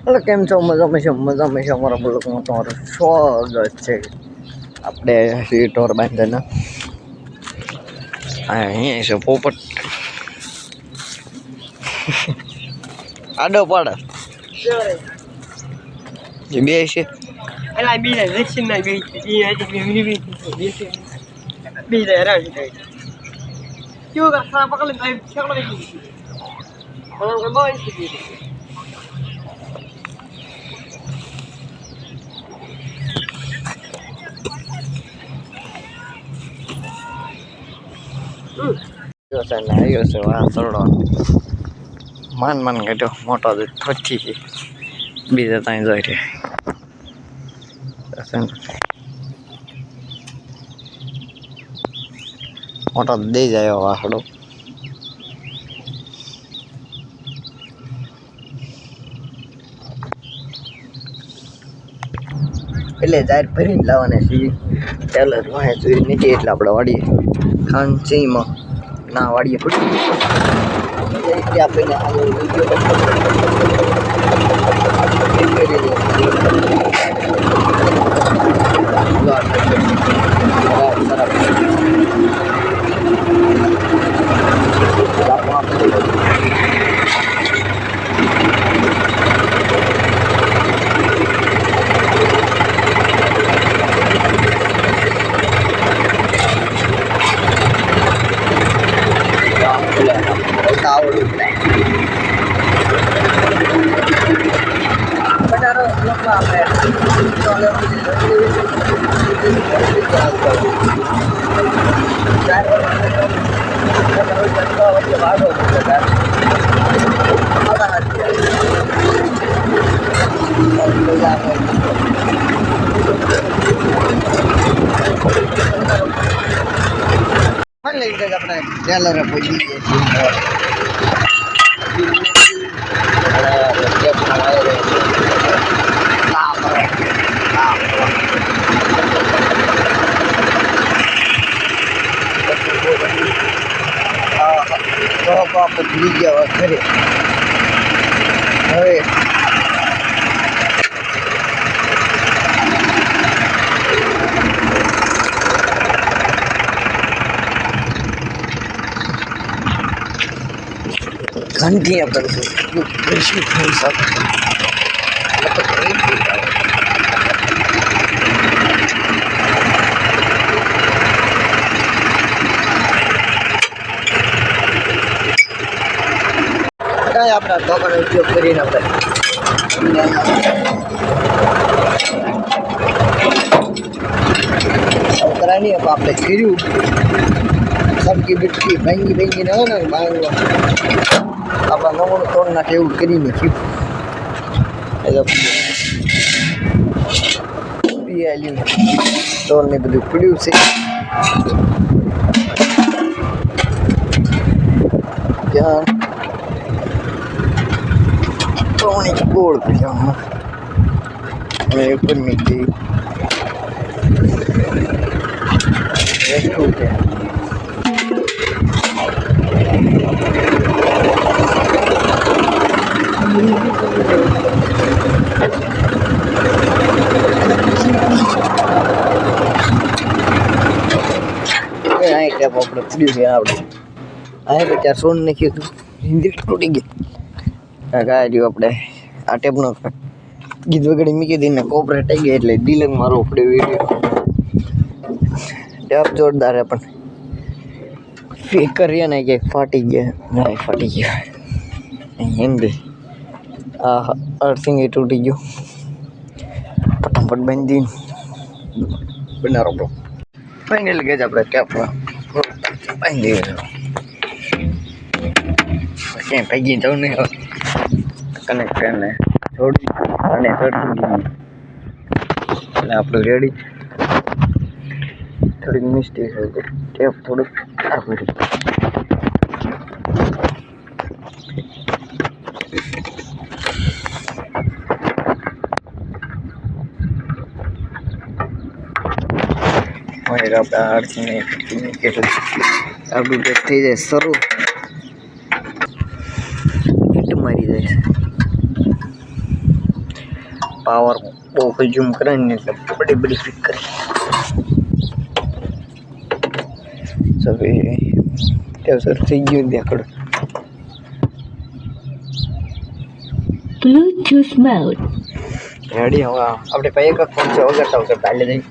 એટલે કેમ છો? મજામાં છે અમારા બ્લોકમાં તમારું સ્વાગત છે. આપણે સીટોર બાંધેલા અહીંયા છે પોપટ આડો પાડે બે છે. એલા બીજા વેક્સિન ના બે બીજા રાજ ક્યો કા સારા પકડ લે છેકડો દેખી ઓલો કે બોય છે yo se na yo se va solo man gato moto de thochi બીજા ત્યાં જાય છે મોટો દઈ જાય વાસડો એટલે જાહેર ભરીને લાવવાના છીએ ટેલર વાહે જોઈ નીચે એટલે આપણે વાડીએ ખાંચીમાં ના વાડીએ પડી આપણે આપણે ટેલર પૂછી આપણે ભૂલી ગયા ઘરે હવે ઘંટી આપણે આપણા ટોકનનો ઉપયોગ કરીને આપણે કરાવીએ આપણે કર્યું સબકી બિટકી ભાંગી ના હોય ને બાંગવા આપણા નમૂનું તોડ નાખે એવું કરીને થયું તોડ ને બધું પીડ્યું છે ત્યાં ગોળ પીજામાં અને ઉપર નીચે રેસ્ટું છે અહીં ટેપ આપણે પીડ્યું છે આપણે અહીં તો ત્યાં સોન નાખ્યું હતું હિન્દી તૂટી ગઈ ગાડ્યું આપણે આ ટેપનો ગીત વગેરે મૂકી દઈને કોપરેટ આવી ગયા એટલે ડીલર મારો પડ્યો વિડીયો ટેપ જોરદાર હે પણ ફેક કરીએ ને કે ફાટી ગયા ફાટી ગયા હિન્દી આ અર્થિંગ એ તૂટી ગયું ફટાફટ બાંધીને બનાવો બ્રો ફાઇનલી ગેજ આપણે ટેપ બાંધી ક્યાંય ભાગી જવું નહીં હવે કનેક્ટ કરીને છોડી અને એટલે આપણું રેડી થોડીક મિસ્ટેક હોય ટેપ થોડુંક આપી આપણે અર્થને આપણું જે થઈ જાય શરૂ હિટ મારી જાય પાવર બહુ કન્ઝ્યુમ કરે ને એટલે બડી બડી ક્લિક કરે સવે સર થઈ ગયું દેખાડો Bluetooth mode. રેડી હવે આપણે ભાઈ એક ફોન છે વગર આવશે પહેલે જઈ